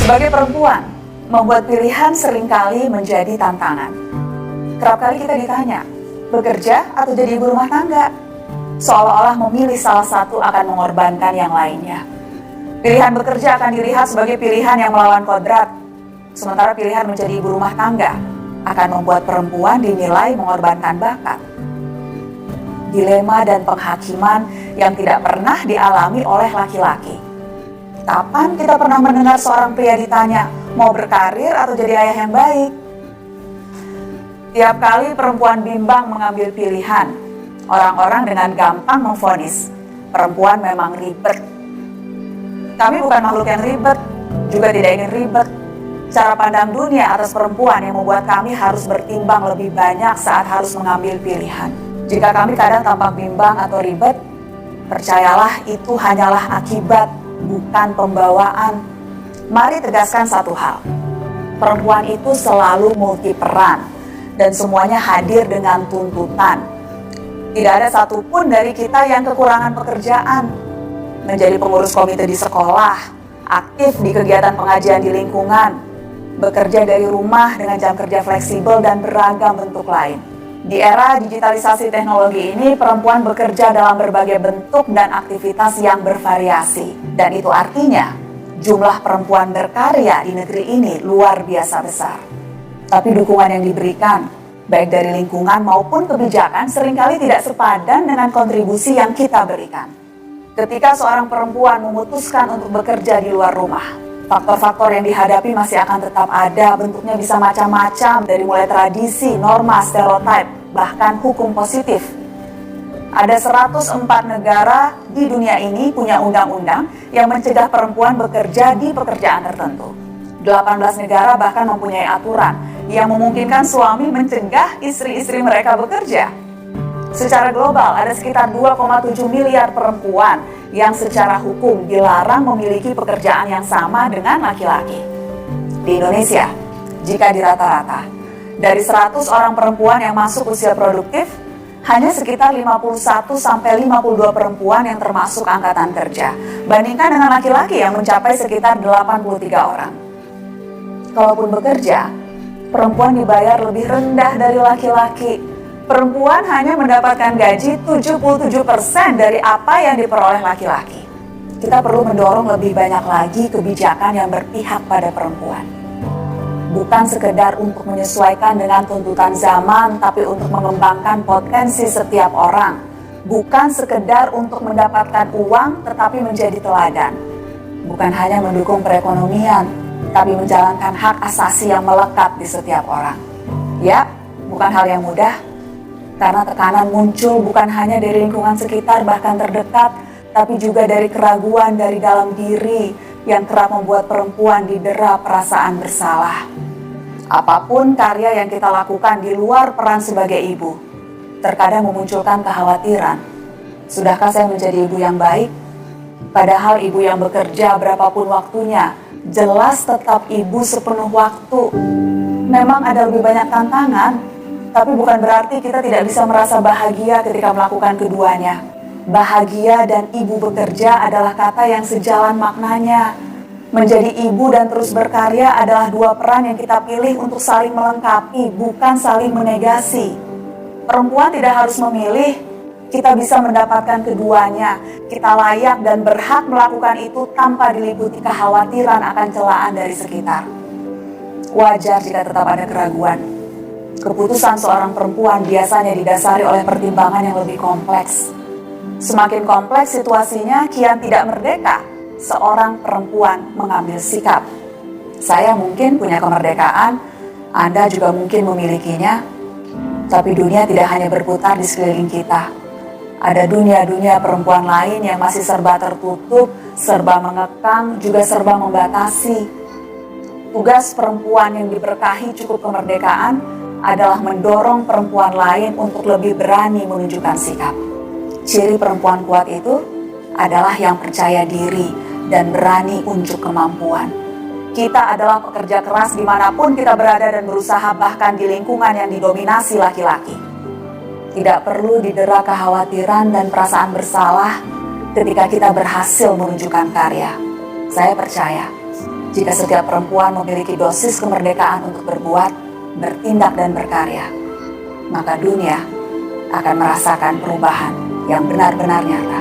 Sebagai perempuan, membuat pilihan seringkali menjadi tantangan. Kerap kali kita ditanya, bekerja atau jadi ibu rumah tangga? Seolah-olah memilih salah satu akan mengorbankan yang lainnya. Pilihan bekerja akan dilihat sebagai pilihan yang melawan kodrat, sementara pilihan menjadi ibu rumah tangga akan membuat perempuan dinilai mengorbankan bakat. Dilema dan penghakiman yang tidak pernah dialami oleh laki-laki. Kapan kita pernah mendengar seorang pria ditanya, mau berkarir atau jadi ayah yang baik? Tiap kali perempuan bimbang mengambil pilihan, orang-orang dengan gampang memvonis, perempuan memang ribet. Kami bukan makhluk yang ribet, juga tidak ingin ribet. Cara pandang dunia atas perempuan yang membuat kami harus bertimbang lebih banyak saat harus mengambil pilihan. Jika kami kadang tampak bimbang atau ribet, percayalah itu hanyalah akibat, bukan pembawaan. Mari tegaskan satu hal, perempuan itu selalu multiperan dan semuanya hadir dengan tuntutan. Tidak ada satupun dari kita yang kekurangan pekerjaan. Menjadi pengurus komite di sekolah, aktif di kegiatan pengajian di lingkungan, bekerja dari rumah dengan jam kerja fleksibel dan beragam bentuk lain. Di era digitalisasi teknologi ini, perempuan bekerja dalam berbagai bentuk dan aktivitas yang bervariasi. Dan itu artinya, jumlah perempuan berkarya di negeri ini luar biasa besar. Tapi dukungan yang diberikan, baik dari lingkungan maupun kebijakan, seringkali tidak sepadan dengan kontribusi yang kita berikan. Ketika seorang perempuan memutuskan untuk bekerja di luar rumah, faktor-faktor yang dihadapi masih akan tetap ada, bentuknya bisa macam-macam, dari mulai tradisi, norma, stereotip, bahkan hukum positif. Ada 104 negara di dunia ini punya undang-undang yang mencegah perempuan bekerja di pekerjaan tertentu. 18 negara bahkan mempunyai aturan yang memungkinkan suami mencegah istri-istri mereka bekerja. Secara global, ada sekitar 2,7 miliar perempuan yang secara hukum dilarang memiliki pekerjaan yang sama dengan laki-laki. Di Indonesia, jika dirata-rata, dari 100 orang perempuan yang masuk usia produktif, hanya sekitar 51-52 perempuan yang termasuk angkatan kerja, bandingkan dengan laki-laki yang mencapai sekitar 83 orang. Kalaupun bekerja, perempuan dibayar lebih rendah dari laki-laki. Perempuan hanya mendapatkan gaji 77% dari apa yang diperoleh laki-laki. Kita perlu mendorong lebih banyak lagi kebijakan yang berpihak pada perempuan. Bukan sekedar untuk menyesuaikan dengan tuntutan zaman, tapi untuk mengembangkan potensi setiap orang. Bukan sekedar untuk mendapatkan uang, tetapi menjadi teladan. Bukan hanya mendukung perekonomian, tapi menjalankan hak asasi yang melekat di setiap orang. Ya, bukan hal yang mudah, karena tekanan muncul bukan hanya dari lingkungan sekitar bahkan terdekat, tapi juga dari keraguan dari dalam diri yang kerap membuat perempuan didera perasaan bersalah. Apapun karya yang kita lakukan di luar peran sebagai ibu, terkadang memunculkan kekhawatiran. Sudahkah saya menjadi ibu yang baik? Padahal ibu yang bekerja berapapun waktunya, jelas tetap ibu sepenuh waktu. Memang ada lebih banyak tantangan, tapi bukan berarti kita tidak bisa merasa bahagia ketika melakukan keduanya. Bahagia dan ibu bekerja adalah kata yang sejalan maknanya. Menjadi ibu dan terus berkarya adalah dua peran yang kita pilih untuk saling melengkapi, bukan saling menegasi. Perempuan tidak harus memilih, kita bisa mendapatkan keduanya. Kita layak dan berhak melakukan itu tanpa diliputi kekhawatiran akan celaan dari sekitar. Wajar jika tetap ada keraguan. Keputusan seorang perempuan biasanya didasari oleh pertimbangan yang lebih kompleks. Semakin kompleks situasinya, kian tidak merdeka seorang perempuan mengambil sikap. Saya mungkin punya kemerdekaan, Anda juga mungkin memilikinya, tapi dunia tidak hanya berputar di sekeliling kita. Ada dunia-dunia perempuan lain yang masih serba tertutup, serba mengekang, juga serba membatasi. Tugas perempuan yang diberkahi cukup kemerdekaan adalah mendorong perempuan lain untuk lebih berani menunjukkan sikap. Ciri perempuan kuat itu adalah yang percaya diri dan berani unjuk kemampuan. Kita adalah pekerja keras dimanapun kita berada dan berusaha, bahkan di lingkungan yang didominasi laki-laki. Tidak perlu didera kekhawatiran dan perasaan bersalah ketika kita berhasil menunjukkan karya. Saya percaya, Jika setiap perempuan memiliki dosis kemerdekaan untuk berbuat, bertindak dan berkarya, maka dunia akan merasakan perubahan yang benar-benar nyata.